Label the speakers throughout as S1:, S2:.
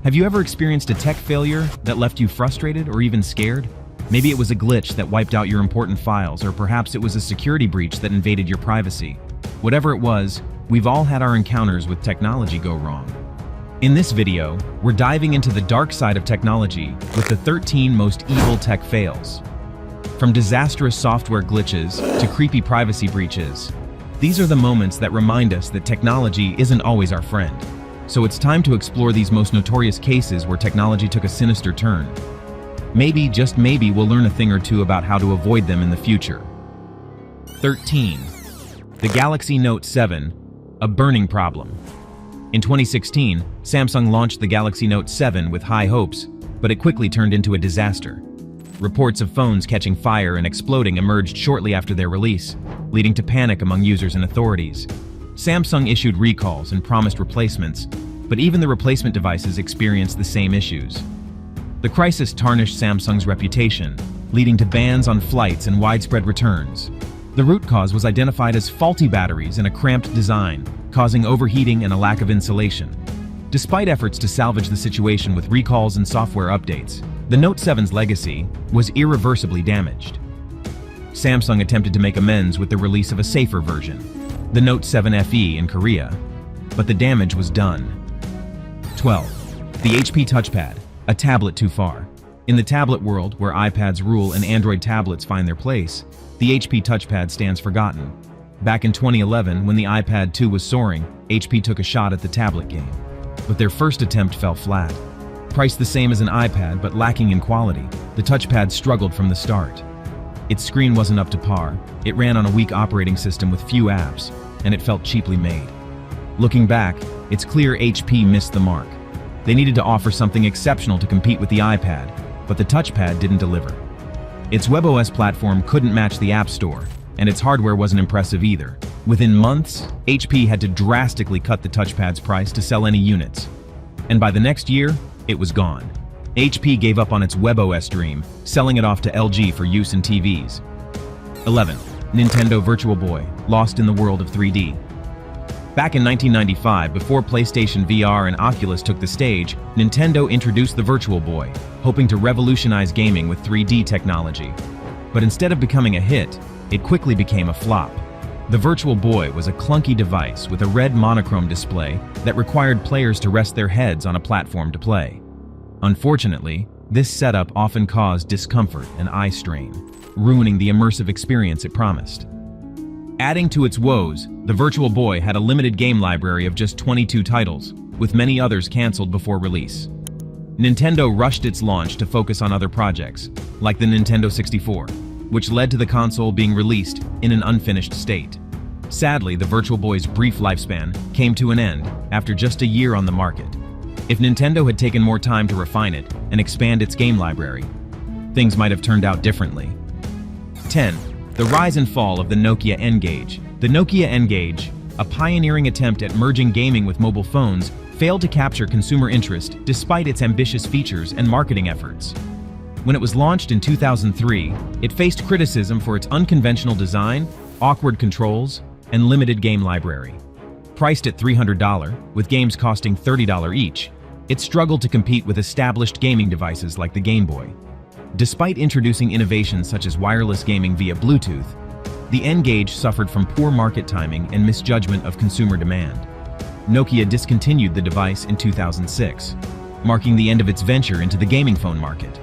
S1: Have you ever experienced a tech failure that left you frustrated or even scared? Maybe it was a glitch that wiped out your important files, or perhaps it was a security breach that invaded your privacy. Whatever it was, we've all had our encounters with technology go wrong. In this video, we're diving into the dark side of technology with the 13 most evil tech fails. From disastrous software glitches to creepy privacy breaches, these are the moments that remind us that technology isn't always our friend. So it's time to explore these most notorious cases where technology took a sinister turn. Maybe, just maybe, we'll learn a thing or two about how to avoid them in the future. 13. The Galaxy Note 7, a burning problem. In 2016, Samsung launched the Galaxy Note 7 with high hopes, but it quickly turned into a disaster. Reports of phones catching fire and exploding emerged shortly after their release, leading to panic among users and authorities. Samsung issued recalls and promised replacements, but even the replacement devices experienced the same issues. The crisis tarnished Samsung's reputation, leading to bans on flights and widespread returns. The root cause was identified as faulty batteries and a cramped design, causing overheating and a lack of insulation. Despite efforts to salvage the situation with recalls and software updates, the Note 7's legacy was irreversibly damaged. Samsung attempted to make amends with the release of a safer version, the Note 7 FE in Korea, but the damage was done. 12. The HP Touchpad, a tablet too far. In the tablet world, where iPads rule and Android tablets find their place, the HP Touchpad stands forgotten. Back in 2011, when the iPad 2 was soaring, HP took a shot at the tablet game. But their first attempt fell flat. Priced the same as an iPad but lacking in quality, the touchpad struggled from the start. Its screen wasn't up to par, it ran on a weak operating system with few apps, and it felt cheaply made. Looking back, it's clear HP missed the mark. They needed to offer something exceptional to compete with the iPad, but the touchpad didn't deliver. Its WebOS platform couldn't match the App Store, and its hardware wasn't impressive either. Within months, HP had to drastically cut the touchpad's price to sell any units. And by the next year, it was gone. HP gave up on its WebOS dream, selling it off to LG for use in TVs. 11. Nintendo Virtual Boy, lost in the world of 3D. Back in 1995, before PlayStation VR and Oculus took the stage, Nintendo introduced the Virtual Boy, hoping to revolutionize gaming with 3D technology. But instead of becoming a hit, it quickly became a flop. The Virtual Boy was a clunky device with a red monochrome display that required players to rest their heads on a platform to play. Unfortunately, this setup often caused discomfort and eye strain, ruining the immersive experience it promised. Adding to its woes, the Virtual Boy had a limited game library of just 22 titles, with many others canceled before release. Nintendo rushed its launch to focus on other projects, like the Nintendo 64, which led to the console being released in an unfinished state. Sadly, the Virtual Boy's brief lifespan came to an end after just a year on the market. If Nintendo had taken more time to refine it and expand its game library, things might have turned out differently. 10. The rise and fall of the Nokia N-Gage. The Nokia N-Gage, a pioneering attempt at merging gaming with mobile phones, failed to capture consumer interest despite its ambitious features and marketing efforts. When it was launched in 2003, it faced criticism for its unconventional design, awkward controls, and limited game library. Priced at $300, with games costing $30 each, it struggled to compete with established gaming devices like the Game Boy. Despite introducing innovations such as wireless gaming via Bluetooth, the N-Gage suffered from poor market timing and misjudgment of consumer demand. Nokia discontinued the device in 2006, marking the end of its venture into the gaming phone market.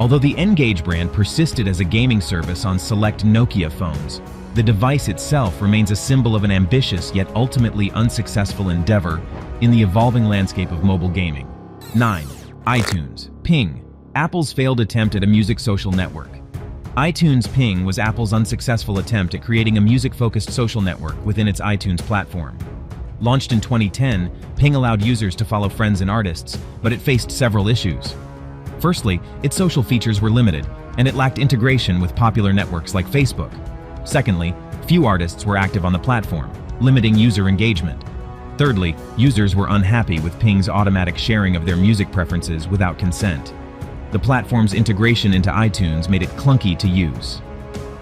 S1: Although the N-Gage brand persisted as a gaming service on select Nokia phones, the device itself remains a symbol of an ambitious yet ultimately unsuccessful endeavor in the evolving landscape of mobile gaming. 9. iTunes Ping, Apple's failed attempt at a music social network. iTunes Ping was Apple's unsuccessful attempt at creating a music-focused social network within its iTunes platform. Launched in 2010, Ping allowed users to follow friends and artists, but it faced several issues. Firstly, its social features were limited, and it lacked integration with popular networks like Facebook. Secondly, few artists were active on the platform, limiting user engagement. Thirdly, users were unhappy with Ping's automatic sharing of their music preferences without consent. The platform's integration into iTunes made it clunky to use.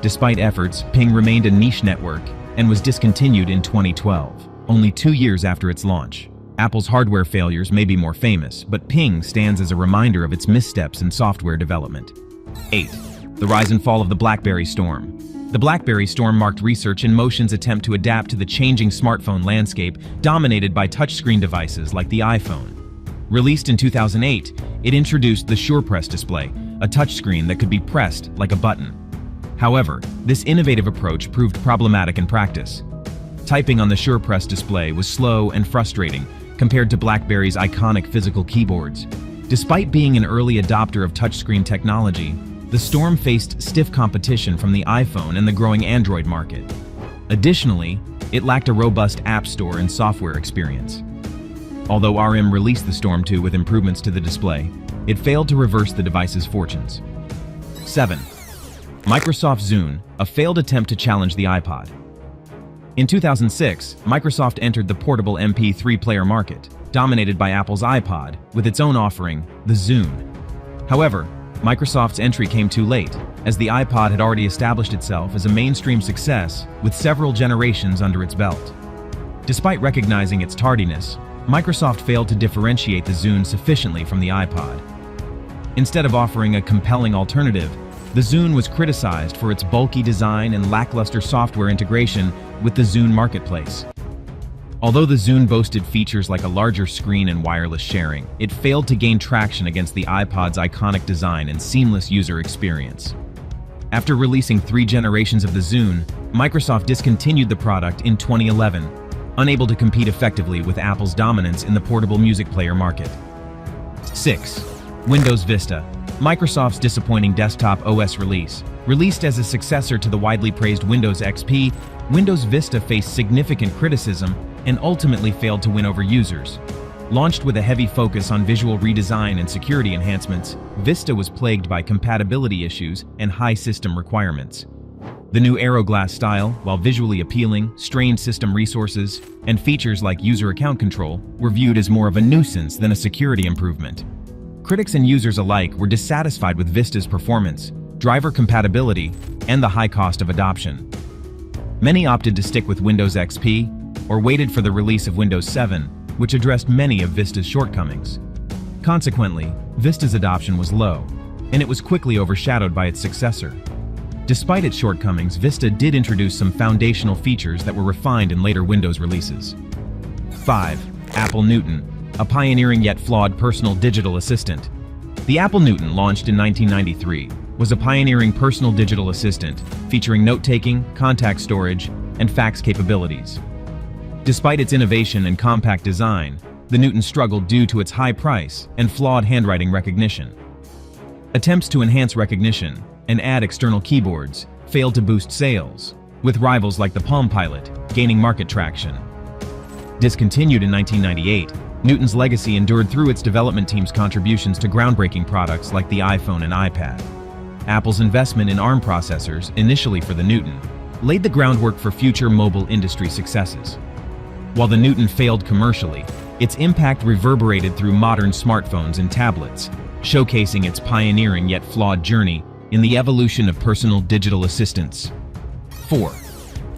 S1: Despite efforts, Ping remained a niche network and was discontinued in 2012, only 2 years after its launch. Apple's hardware failures may be more famous, but ping stands as a reminder of its missteps in software development. 8. The rise and fall of the Blackberry Storm. The Blackberry Storm marked Research in Motion's attempt to adapt to the changing smartphone landscape dominated by touchscreen devices like the iPhone. Released in 2008, it introduced the SurePress display, a touchscreen that could be pressed like a button. However, this innovative approach proved problematic in practice. Typing on the SurePress display was slow and frustrating compared to BlackBerry's iconic physical keyboards. Despite being an early adopter of touchscreen technology, the Storm faced stiff competition from the iPhone and the growing Android market. Additionally, it lacked a robust app store and software experience. Although RM released the Storm 2 with improvements to the display, it failed to reverse the device's fortunes. 7. Microsoft Zune, a failed attempt to challenge the iPod. In 2006, Microsoft entered the portable MP3 player market, dominated by Apple's iPod, with its own offering, the Zune. However, Microsoft's entry came too late, as the iPod had already established itself as a mainstream success with several generations under its belt. Despite recognizing its tardiness, Microsoft failed to differentiate the Zune sufficiently from the iPod. Instead of offering a compelling alternative, the Zune was criticized for its bulky design and lackluster software integration with the Zune marketplace. Although the Zune boasted features like a larger screen and wireless sharing, it failed to gain traction against the iPod's iconic design and seamless user experience. After releasing 3 generations of the Zune, Microsoft discontinued the product in 2011, unable to compete effectively with Apple's dominance in the portable music player market. 6. Windows Vista, Microsoft's disappointing desktop OS release. Released as a successor to the widely praised Windows XP, Windows Vista faced significant criticism and ultimately failed to win over users. Launched with a heavy focus on visual redesign and security enhancements, Vista was plagued by compatibility issues and high system requirements. The new Aero Glass style, while visually appealing, strained system resources, and features like user account control were viewed as more of a nuisance than a security improvement. Critics and users alike were dissatisfied with Vista's performance, driver compatibility, and the high cost of adoption. Many opted to stick with Windows XP or waited for the release of Windows 7, which addressed many of Vista's shortcomings. Consequently, Vista's adoption was low, and it was quickly overshadowed by its successor. Despite its shortcomings, Vista did introduce some foundational features that were refined in later Windows releases. 5. Apple Newton, a pioneering yet flawed personal digital assistant. The Apple Newton, launched in 1993, was a pioneering personal digital assistant featuring note-taking, contact storage, and fax capabilities. Despite its innovation and compact design, the Newton struggled due to its high price and flawed handwriting recognition. Attempts to enhance recognition and add external keyboards failed to boost sales, with rivals like the Palm Pilot gaining market traction. Discontinued in 1998, Newton's legacy endured through its development team's contributions to groundbreaking products like the iPhone and iPad. Apple's investment in ARM processors, initially for the Newton, laid the groundwork for future mobile industry successes. While the Newton failed commercially, its impact reverberated through modern smartphones and tablets, showcasing its pioneering yet flawed journey in the evolution of personal digital assistants. 4.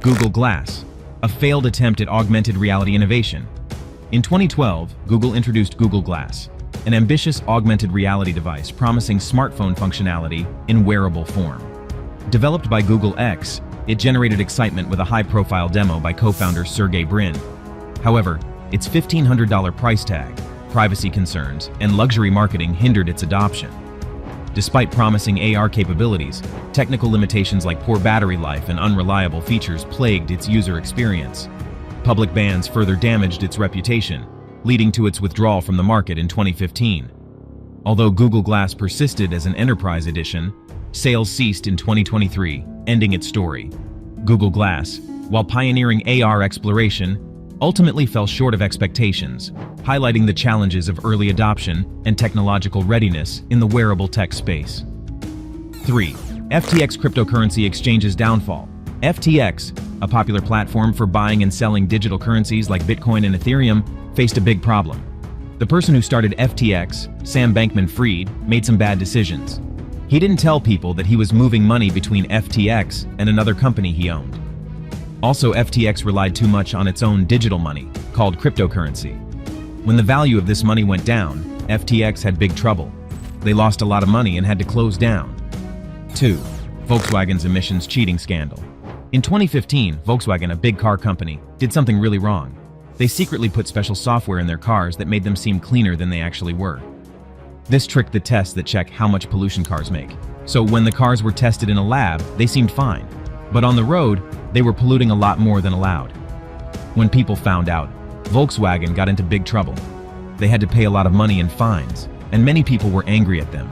S1: Google Glass, a failed attempt at augmented reality innovation. In 2012, Google introduced Google Glass, an ambitious augmented reality device promising smartphone functionality in wearable form. Developed by Google X, it generated excitement with a high-profile demo by co-founder Sergey Brin. However, its $1,500 price tag, privacy concerns, and luxury marketing hindered its adoption. Despite promising AR capabilities, technical limitations like poor battery life and unreliable features plagued its user experience. Public bans further damaged its reputation, leading to its withdrawal from the market in 2015. Although Google Glass persisted as an enterprise edition, sales ceased in 2023, ending its story. Google Glass, while pioneering AR exploration, ultimately fell short of expectations, highlighting the challenges of early adoption and technological readiness in the wearable tech space. 3. FTX cryptocurrency exchange's downfall. FTX, a popular platform for buying and selling digital currencies like Bitcoin and Ethereum, faced a big problem. The person who started FTX, Sam Bankman-Fried, made some bad decisions. He didn't tell people that he was moving money between FTX and another company he owned. Also, FTX relied too much on its own digital money, called cryptocurrency. When the value of this money went down, FTX had big trouble. They lost a lot of money and had to close down. 2. Volkswagen's emissions cheating scandal. In 2015, Volkswagen, a big car company, did something really wrong. They secretly put special software in their cars that made them seem cleaner than they actually were. This tricked the tests that check how much pollution cars make. So when the cars were tested in a lab, they seemed fine. But on the road, they were polluting a lot more than allowed. When people found out, Volkswagen got into big trouble. They had to pay a lot of money in fines, and many people were angry at them.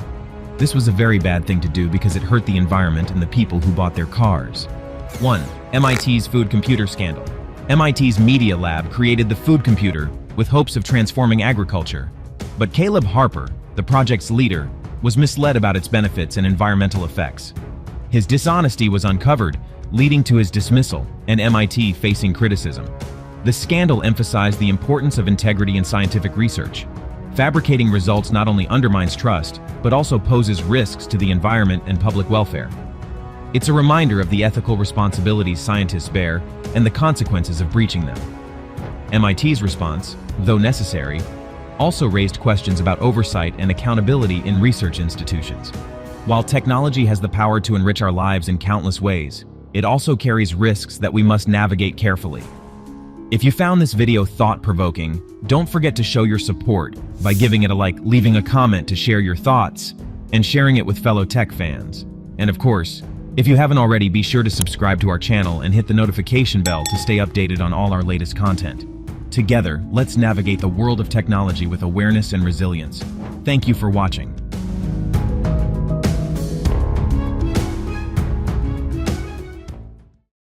S1: This was a very bad thing to do because it hurt the environment and the people who bought their cars. 1. MIT's food computer scandal. MIT's Media Lab created the food computer with hopes of transforming agriculture. But Caleb Harper, the project's leader, was misled about its benefits and environmental effects. His dishonesty was uncovered, leading to his dismissal and MIT facing criticism. The scandal emphasized the importance of integrity in scientific research. Fabricating results not only undermines trust, but also poses risks to the environment and public welfare. It's a reminder of the ethical responsibilities scientists bear and the consequences of breaching them. MIT's response, though necessary, also raised questions about oversight and accountability in research institutions. While technology has the power to enrich our lives in countless ways, it also carries risks that we must navigate carefully. If you found this video thought-provoking, don't forget to show your support by giving it a like, leaving a comment to share your thoughts, and sharing it with fellow tech fans. And of course, if you haven't already, be sure to subscribe to our channel and hit the notification bell to stay updated on all our latest content. Together, let's navigate the world of technology with awareness and resilience. Thank you for watching.